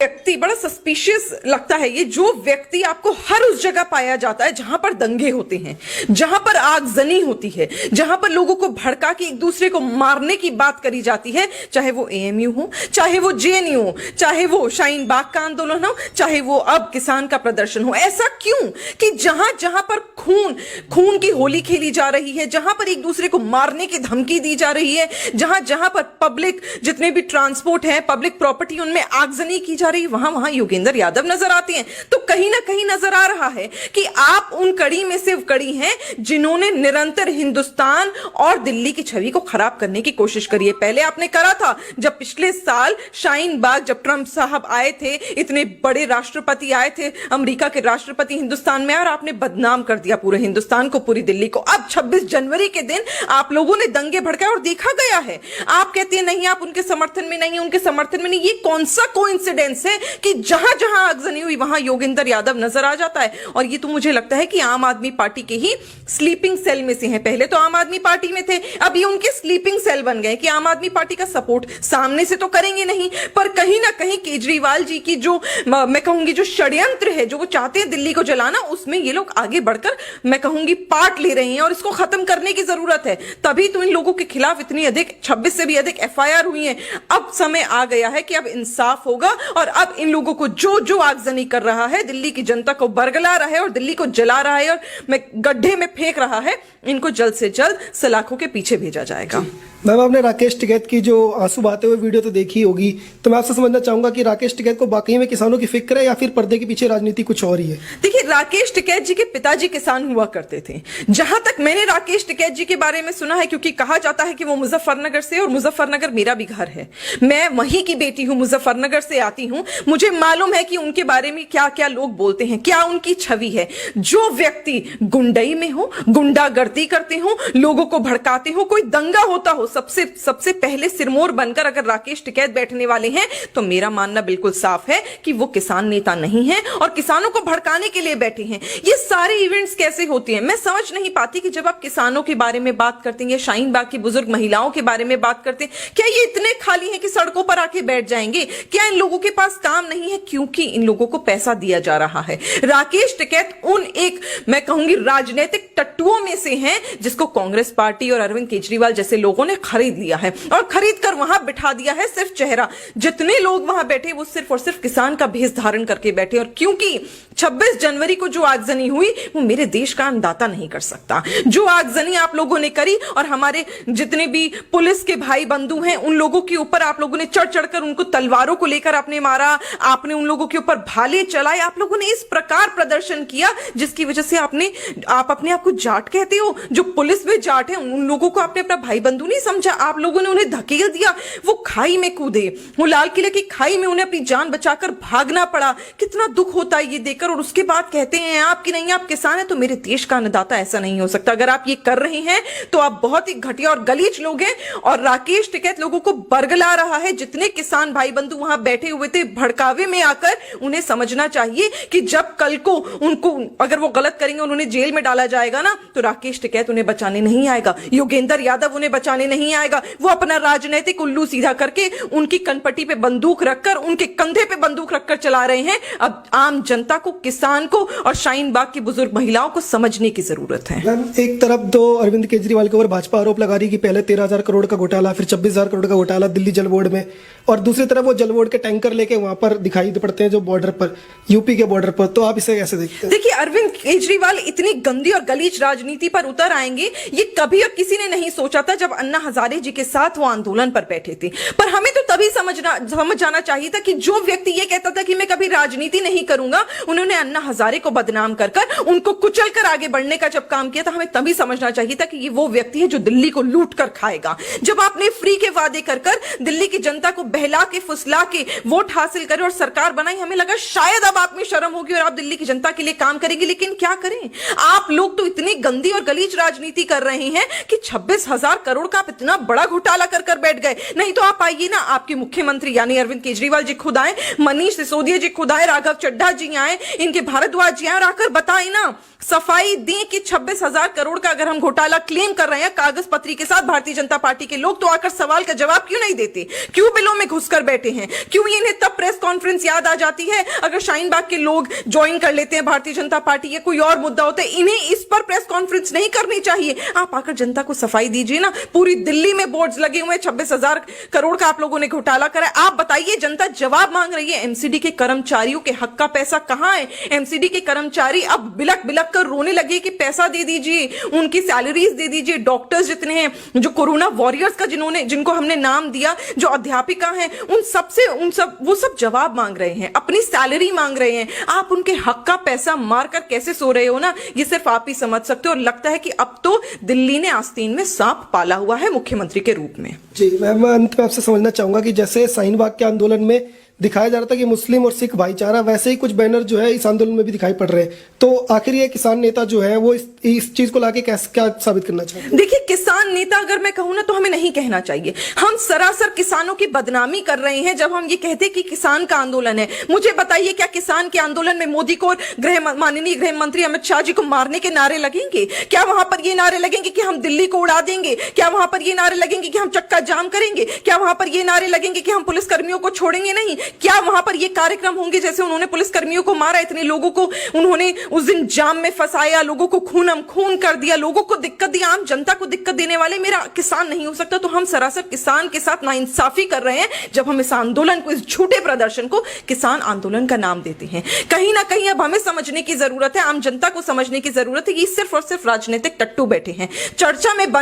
व्यक्ति बड़ा सस्पिशियस लगता है। ये जो व्यक्ति आपको हर उस जगह पाया जाता है जहां पर दंगे होते हैं, जहां पर आगजनी होती है, जहां पर लोगों को भड़का के एक दूसरे को मारने की बात करी जाती है, चाहे वो एएमयू हो, चाहे वो जेएनयू हो, चाहे वो शाहीन बाग का आंदोलन हो, चाहे वो अब किसान का प्रदर्शन हो। ऐसा क्यों कि जहां जहां पर खून की होली खेली जा रही है, जहां पर एक दूसरे को मारने की धमकी दी जा रही है, जहां जहां पर पब्लिक जितने भी ट्रांसपोर्ट है, पब्लिक प्रॉपर्टी, उनमें आगजनी की जा रही, वहां योगेंद्र यादव नजर आते हैं। तो कहीं ना कहीं नजर आ रहा है कि आप उन कड़ी में से कड़ी हैं जिन्होंने निरंतर हिंदुस्तान और दिल्ली की छवि को खराब करने की कोशिश करी है। पहले आपने करा था जब पिछले साल शाहीन बाग, जब ट्रंप साहब आए थे, इतने बड़े राष्ट्रपति आए थे, अमेरिका के राष्ट्रपति हिंदुस्तान में, और आपने बदनाम कर दिया पूरे हिंदुस्तान को, पूरी दिल्ली को। अब 26 जनवरी के दिन आप लोगों ने दंगे भड़काए और देखा गया है। आप कहते हैं नहीं, आप उनके समर्थन में नहीं, उनके समर्थन में नहीं। ये कौन सा कोइंसिडेंस है कि जहां जहां आगजनी हुई वहां योगेंद्र यादव नजर आ जाता है? और ये तो मुझे लगता है कि आम आदमी पार्टी के ही स्लीपिंग सेल में से हैं। पहले तो आम आदमी पार्टी में थे, अब ये उनके स्लीपिंग सेल बन गए कि आम आदमी पार्टी का सपोर्ट सामने से तो करेंगे नहीं, पर कहीं ना कहीं केजरीवाल जी की जो मैं कहूंगी जो षड्यंत्र है, जो वो चाहते हैं दिल्ली को जलाना, उसमें ये लोग आगे बढ़कर मैं कहूंगी पार्ट ले रहे हैं और इसको खत्म करने की जरूरत है। तभी तो इन लोगों के खिलाफ इतनी अधिक 26 से भी अधिक एफआईआर हुई है। अब समय आ गया है कि अब इंसाफ होगा और अब इन लोगों को जो आगजनी कर रहा है, दिल्ली की जनता को बरगला रहा है और दिल्ली को जला रहा है और गड्ढे में फेंक रहा है, इनको जल्द से जल्द सलाखों के पीछे भेजा जाएगा। मैम, आपने राकेश टिकैत की जो आंसू बहाते हुए वीडियो तो देखी होगी, तो मैं आपसे समझना चाहूंगा कि राकेश टिकैत को वाकई में किसानों की फिक्र है या फिर पर्दे के पीछे राजनीति कुछ और ही है? देखिए, राकेश टिकैत जी के पिताजी किसान हुआ करते थे। जहां तक मैंने राकेश टिकैत जी के बारे में सुना है, क्योंकि कहा जाता है कि वो मुजफ्फरनगर से, और मुजफ्फरनगर मेरा भी घर है, मैं वहीं की बेटी हूं, मुजफ्फरनगर से आती हूं, मुझे मालूम है कि उनके बारे में क्या क्या लोग बोलते हैं, क्या उनकी छवि है। जो व्यक्ति गुंडई में हो, गुंडागर्दी करते हो, लोगों को भड़काते हो, कोई दंगा होता हो, सबसे पहले सिरमौर बनकर अगर राकेश टिकैत बैठने वाले हैं, तो मेरा मानना बिल्कुल साफ है कि वो किसान नेता नहीं है और किसानों को भड़काने के लिए बैठे हैं। ये सारे इवेंट्स कैसे होते हैं, मैं समझ नहीं पाती कि जब आप किसानों के बारे में बात करते हैं, शाहीन बाग की बुजुर्ग महिलाओं के बारे में बात करते हैं, क्या ये इतने खाली हैं कि सड़कों पर आके बैठ जाएंगे? क्या इन लोगों के पास काम नहीं है? क्योंकि इन लोगों को पैसा दिया जा रहा है। राकेश टिकैत उन एक मैं कहूंगी राजनीतिक टट्टुओं में से हैं जिसको कांग्रेस पार्टी और अरविंद केजरीवाल जैसे लोगों ने खरीद लिया है और खरीद कर वहां बिठा दिया है सिर्फ चेहरा। जितने लोग वहां बैठे वो सिर्फ और सिर्फ किसान का भेष धारण करके बैठे, और क्योंकि 26 जनवरी को जो आगजनी हुई वो मेरे देश का अन्नदाता नहीं कर सकता। जो आगजनी आप लोगों ने करी और हमारे जितने भी पुलिस के भाई बंधु हैं उन लोगों के ऊपर आप लोगों ने चढ़ चढ़कर उनको तलवारों को लेकर आपने मारा, आपने उन लोगों के ऊपर भाले चलाए, आप लोगों ने इस प्रकार प्रदर्शन किया जिसकी वजह से आप अपने आप को जाट कहते हो। जो पुलिस में जाट है उन लोगों को आपने अपना भाई बंधु नहीं समझा, आप लोगों ने उन्हें धकेल दिया, वो खाई में कूदे, वो लाल किले की खाई में उन्हें अपनी जान बचाकर भागना पड़ा। कितना दुख होता है ये देखकर, और उसके बाद कहते हैं आप कि नहीं आप किसान है तो मेरे देश का अन्नदाता। ऐसा नहीं हो सकता। अगर आप ये कर रहे हैं तो आप बहुत ही घटिया और गलीच लोग हैं, और राकेश टिकैत लोगों को बरगला रहा है। जितने किसान भाई बंधु वहां बैठे हुए थे भड़कावे में आकर, उन्हें समझना चाहिए कि जब कल को उनको अगर वो गलत करेंगे और उन्हें जेल में डाला जाएगा ना, तो राकेश टिकैत उन्हें बचाने नहीं आएगा, योगेंद्र यादव उन्हें बचाने नहीं आएगा। वो अपना राजनीतिक उल्लू सीधा करके उनकी कनपट्टी पे बंदूक रखकर, उनके कंधे पे बंदूक रखकर चला रहे हैं। अब आम जनता को, किसान को और शाहीन बाग की बुजुर्ग महिलाओं को समझने की जरूरत है। एक तरफ तो अरविंद केजरीवाल के ऊपर भाजपा आरोप लगा रही कि पहले 13,000 करोड़ का घोटाला, फिर 26,000 करोड़ का घोटाला दिल्ली जल बोर्ड में, और दूसरी तरफ वो जल बोर्ड के टैंकर लेके वहां पर दिखाई पड़ते हैं जो बॉर्डर पर, यूपी के बॉर्डर पर। तो आप इसे कैसे देखते हैं? देखिए, अरविंद केजरीवाल इतनी गंदी और गलीच राजनीति पर उतर आएंगे ये कभी और किसी ने नहीं सोचा था जब अन्ना हजारे जी के साथ वो आंदोलन पर बैठे थे। पर हमें तो तभी समझ जाना चाहिए था कि जो व्यक्ति ये कहता था कि मैं कभी राजनीति नहीं करूंगा, उन्होंने अन्ना हजारे को बदनाम कर उनको कुचल कर आगे बढ़ने का जब काम किया था, हमें तभी समझना चाहिए था कि ये वो व्यक्ति है जो दिल्ली को लूट कर खाएगा। जब आपने फ्री के वादे कर दिल्ली की जनता को बहला के फुसला के वोट हासिल करे और सरकार बनाई, हमें लगा शायद अब आप में शर्म होगी और आप दिल्ली की जनता के लिए काम करेंगे। लेकिन क्या करें, आप लोग तो इतनी गंदी और गलीच राजनीति कर रहे हैं कि 26,000 करोड़ का आप इतना बड़ा घोटाला कर कर बैठ गए। नहीं तो आप आइए ना, आपके मुख्यमंत्री यानी अरविंद केजरीवाल जी खुद आए, मनीष सिसोदिया जी खुद आए, राघव चड्ढा जी आए, इनके भारद्वाज जी आए और आकर बताए ना, सफाई दें कि 26,000 करोड़ का अगर हम घोटाला क्लेम कर रहे हैं कागज पत्री के साथ भारतीय जनता पार्टी के लोग, तो आकर सवाल का जवाब क्यों नहीं देते? क्यों बिलों में घुसकर बैठे हैं? क्यों इन्हें तब प्रेस कॉन्फ्रेंस याद आ जाती है अगर शाहीन बाग के लोग ज्वाइन कर लेते हैं भारतीय जनता पार्टी या कोई और मुद्दा होता है? इन्हें इस पर प्रेस कॉन्फ्रेंस नहीं करनी चाहिए। आप आकर जनता को सफाई दीजिए ना। पूरी दिल्ली में बोर्ड्स लगे हुए हैं, 26,000 करोड़ का आप लोगों ने घोटाला करा है। आप बताइए, जनता जवाब मांग रही है। एमसीडी के कर्मचारियों के हक का पैसा कहां है? एमसीडी के कर्मचारी अब बिलक बिलक कर रोने लगे कि पैसा दे दीजिए, उनकी सैलरीज दे दीजिए। डॉक्टर्स जितने हैं, जो कोरोना वॉरियर्स का जिनको हमने नाम दिया, जो अध्यापिका हैं, वो सब जवाब मांग रहे हैं, अपनी सैलरी मांग रहे हैं। आप उनके हक का पैसा मारकर कैसे सो रहे हो ना, ये सिर्फ आप ही समझ सकते हो। और लगता है कि अब तो दिल्ली ने आस्तीन में सांप पाला हुआ है मुख्यमंत्री के रूप में। जी मैं अंत में आपसे समझना चाहूंगा कि जैसे शाहीन बाग के आंदोलन में दिखाया जा रहा था कि मुस्लिम और सिख भाईचारा, वैसे ही कुछ बैनर जो है इस आंदोलन में भी दिखाई पड़ रहे हैं। तो आखिर ये किसान नेता जो है वो इस चीज को लाके क्या साबित करना चाहते हैं? देखिए, किसान नेता अगर मैं कहूं ना तो हमें नहीं कहना चाहिए। हम सरासर किसानों की बदनामी कर रहे हैं जब हम ये कहते कि किसान का आंदोलन है। मुझे बताइए, क्या किसान के आंदोलन में मोदी को और माननीय गृह मंत्री अमित शाह जी को मारने के नारे लगेंगे? क्या वहां पर ये नारे लगेंगे कि हम दिल्ली को उड़ा देंगे? क्या वहां पर ये नारे लगेंगे कि हम चक्का जाम करेंगे? क्या वहां पर ये नारे लगेंगे कि हम पुलिस कर्मियों को छोड़ेंगे नहीं? क्या वहां पर ये कार्यक्रम होंगे जैसे उन्होंने पुलिस कर्मियों को मारा, इतने लोगों को उन्होंने उस दिन जाम में फंसाया, लोगों को खून कर दिया, लोगों को दिक्कत दी, आम जनता को दिक्कत देने वाले मेरा किसान नहीं हो सकता? तो हम सरासर किसान के साथ नाइंसाफी कर रहे हैं जब हम इस आंदोलन को, इस झूठे प्रदर्शन को किसान आंदोलन का नाम देते हैं। कहीं ना कहीं अब हमें समझने की जरूरत है, आम जनता को समझने की जरूरत है कि सिर्फ और सिर्फ राजनीतिक टट्टू बैठे हैं, चर्चा में